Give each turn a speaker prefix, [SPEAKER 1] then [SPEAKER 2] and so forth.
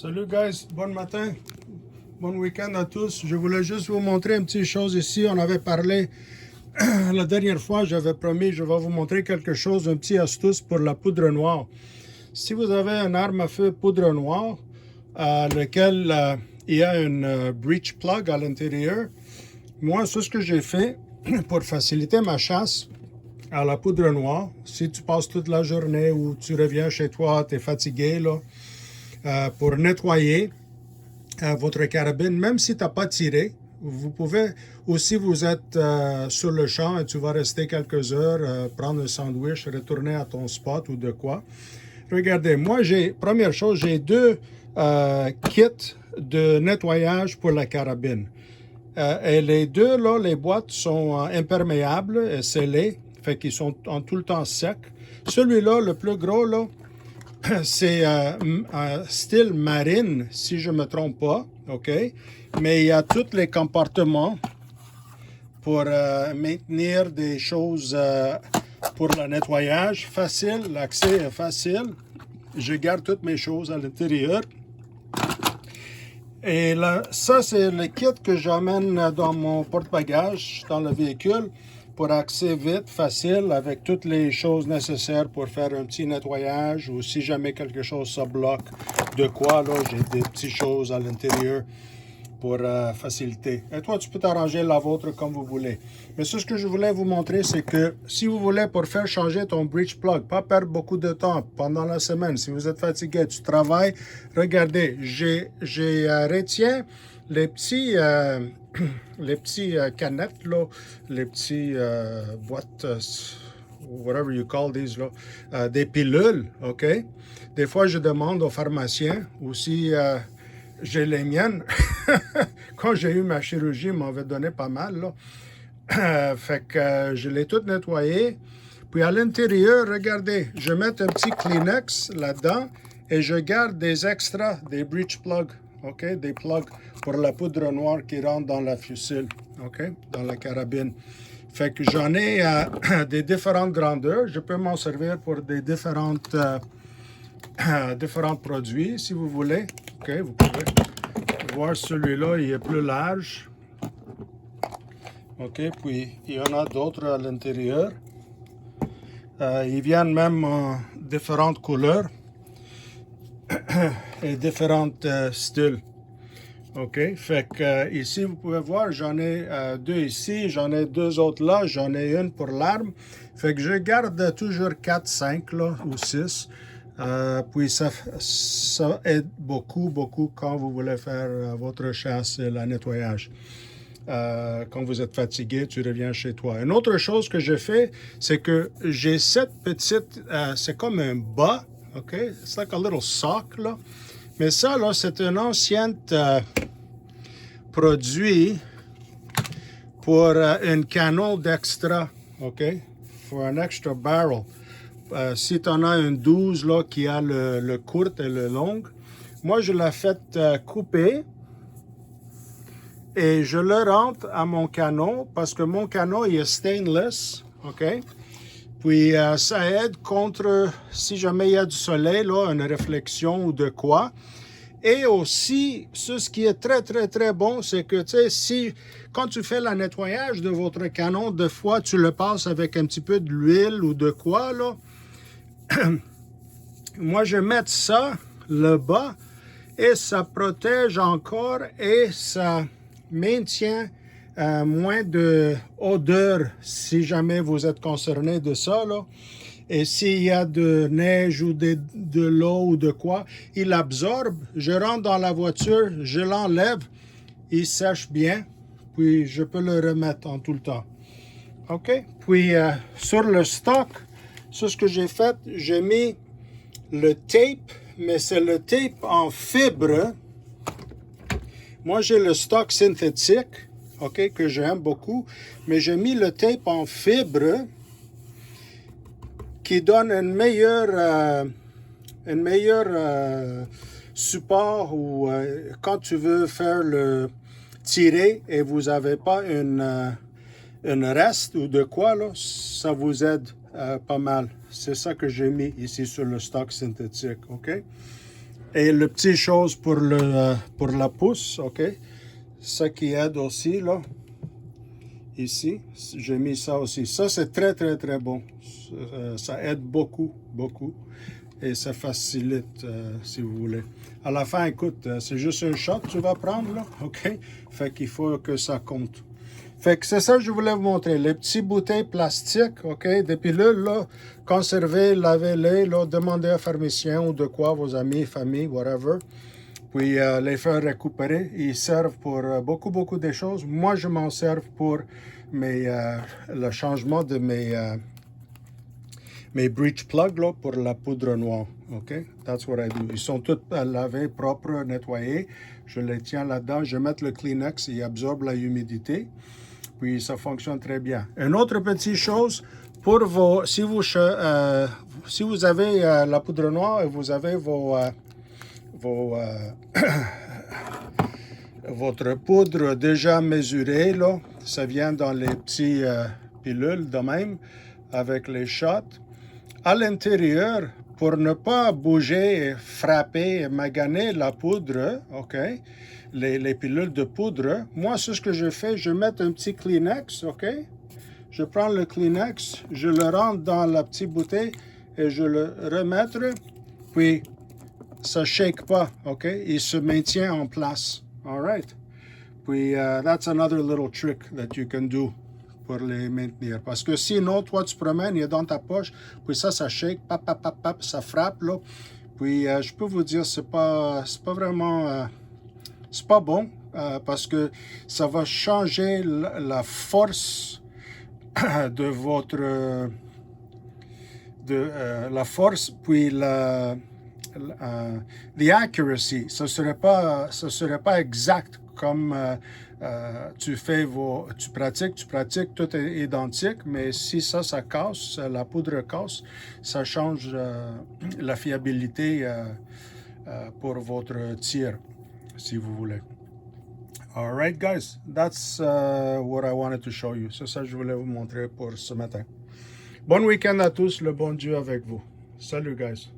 [SPEAKER 1] Salut guys, bon matin, bon week-end à tous. Je voulais juste vous montrer une petite chose ici. On avait parlé la dernière fois, j'avais promis, je vais vous montrer quelque chose, un petit astuce pour la poudre noire. Si vous avez une arme à feu poudre noire, à laquelle il y a une breech plug à l'intérieur, moi, c'est ce que j'ai fait pour faciliter ma chasse à la poudre noire. Si tu passes toute la journée ou tu reviens chez toi, tu es fatigué, là, pour nettoyer votre carabine, même si tu n'as pas tiré, vous pouvez, ou si vous êtes sur le champ et tu vas rester quelques heures, prendre un sandwich, retourner à ton spot ou de quoi. Regardez, moi, première chose, j'ai deux kits de nettoyage pour la carabine. Et les deux, là, les boîtes sont imperméables et scellées, fait qu'ils sont en tout le temps secs. Celui-là, le plus gros, là, c'est style marine, si je ne me trompe pas, OK? Mais il y a tous les compartiments pour maintenir des choses pour le nettoyage. Facile, l'accès est facile. Je garde toutes mes choses à l'intérieur. Et là, ça, c'est le kit que j'amène dans mon porte-bagages, dans le véhicule, pour accès vite, facile, avec toutes les choses nécessaires pour faire un petit nettoyage, ou si jamais quelque chose se bloque de quoi, là, j'ai des petites choses à l'intérieur pour faciliter. Et toi, tu peux t'arranger la vôtre comme vous voulez. Mais ce que je voulais vous montrer, c'est que si vous voulez, pour faire changer ton breech plug, pas perdre beaucoup de temps pendant la semaine, si vous êtes fatigué, tu travailles, regardez, j'ai retiens les petits canettes, là, les petits boîtes, whatever you call these, là, des pilules, OK? Des fois, je demande aux pharmaciens, ou si j'ai les miennes, quand j'ai eu ma chirurgie, ils m'avaient donné pas mal, là. Fait que je l'ai tout nettoyé. Puis à l'intérieur, regardez, je mets un petit Kleenex là-dedans et je garde des extras, des breech plugs, OK? Des plugs pour la poudre noire qui rentre dans la fusile, OK? Dans la carabine. Fait que j'en ai des différentes grandeurs. Je peux m'en servir pour des différents produits, si vous voulez. OK, vous pouvez voir celui-là, il est plus large. OK, puis il y en a d'autres à l'intérieur. Ils viennent même en différentes couleurs et différents styles. OK, fait que ici, vous pouvez voir, j'en ai deux ici, j'en ai deux autres là, j'en ai une pour l'arme. Fait que je garde toujours 4, 5 là, ou 6. Puis ça aide beaucoup quand vous voulez faire votre chasse et le nettoyage. Quand vous êtes fatigué, tu reviens chez toi. Une autre chose que je fais, c'est que j'ai cette petite, c'est comme un bas, OK? It's like a little sock, là. Mais ça, là, c'est un ancien produit pour un canon d'extra, OK? For an extra barrel. Si tu en as un 12 là, qui a le court et le long, moi je l'ai fait couper et je le rentre à mon canon parce que mon canon il est stainless, OK? Puis ça aide contre, si jamais il y a du soleil, là, une réflexion ou de quoi. Et aussi, ce qui est très bon, c'est que, tu sais, quand tu fais le nettoyage de votre canon, des fois, tu le passes avec un petit peu de l'huile ou de quoi, là. Moi, je mets ça, le bas, et ça protège encore et ça maintient moins d'odeur si jamais vous êtes concerné de ça, là. Et s'il y a de neige ou de l'eau ou de quoi, il absorbe. Je rentre dans la voiture, je l'enlève, il sèche bien, puis je peux le remettre en tout le temps. OK? Puis sur le stock, ce que j'ai fait, j'ai mis le tape, mais c'est le tape en fibre. Moi, j'ai le stock synthétique, OK, que j'aime beaucoup, mais j'ai mis le tape en fibre qui donne un meilleur support ou quand tu veux faire le tirer et vous n'avez pas une reste ou de quoi, là, ça vous aide pas mal. C'est ça que j'ai mis ici sur le stock synthétique, OK? Et le petit chose pour la pousse, OK? Ça qui aide aussi, là. Ici, j'ai mis ça aussi. Ça, c'est très, très, très bon. Ça aide beaucoup, beaucoup. Et ça facilite, si vous voulez. À la fin, écoute, c'est juste un shot que tu vas prendre, là, OK? Fait qu'il faut que ça compte. Fait que c'est ça que je voulais vous montrer. Les petites bouteilles plastiques, OK? Des pilules, là, conservez, lavez-les, là, demandez à un pharmacien ou de quoi, vos amis, famille, whatever. Puis les faire récupérer. Ils servent pour beaucoup, beaucoup de choses. Moi, je m'en sers pour le changement de mes breech plugs là, pour la poudre noire. OK? That's what I do. Ils sont tous lavés, propres, nettoyés. Je les tiens là-dedans. Je mets le Kleenex, il absorbe la humidité. Puis ça fonctionne très bien. Une autre petite chose, pour vos, si vous avez la poudre noire et vous avez votre poudre déjà mesurée, là, ça vient dans les petits pilules de même, avec les shots. À l'intérieur, pour ne pas bouger, frapper, maganer la poudre, OK, les pilules de poudre, moi, ce que je fais, je mets un petit Kleenex, OK? Je prends le Kleenex, je le rentre dans la petite bouteille et je le remets, puis ça ne shake pas, OK? Il se maintient en place, all right? Puis, that's another little trick that you can do pour les maintenir. Parce que sinon, toi, tu promènes, il est dans ta poche, puis ça shake, pap, pap, pap, pap, ça frappe, là. Puis, je peux vous dire, c'est pas vraiment, c'est pas bon, parce que ça va changer la force de votre, la force, puis the accuracy, ce serait pas exact comme tu pratiques, tout est identique, mais si ça casse, la poudre casse, ça change la fiabilité pour votre tir, si vous voulez. All right, guys, that's what I wanted to show you. C'est ça que je voulais vous montrer pour ce matin. Bon week-end à tous, le bon Dieu avec vous. Salut, guys.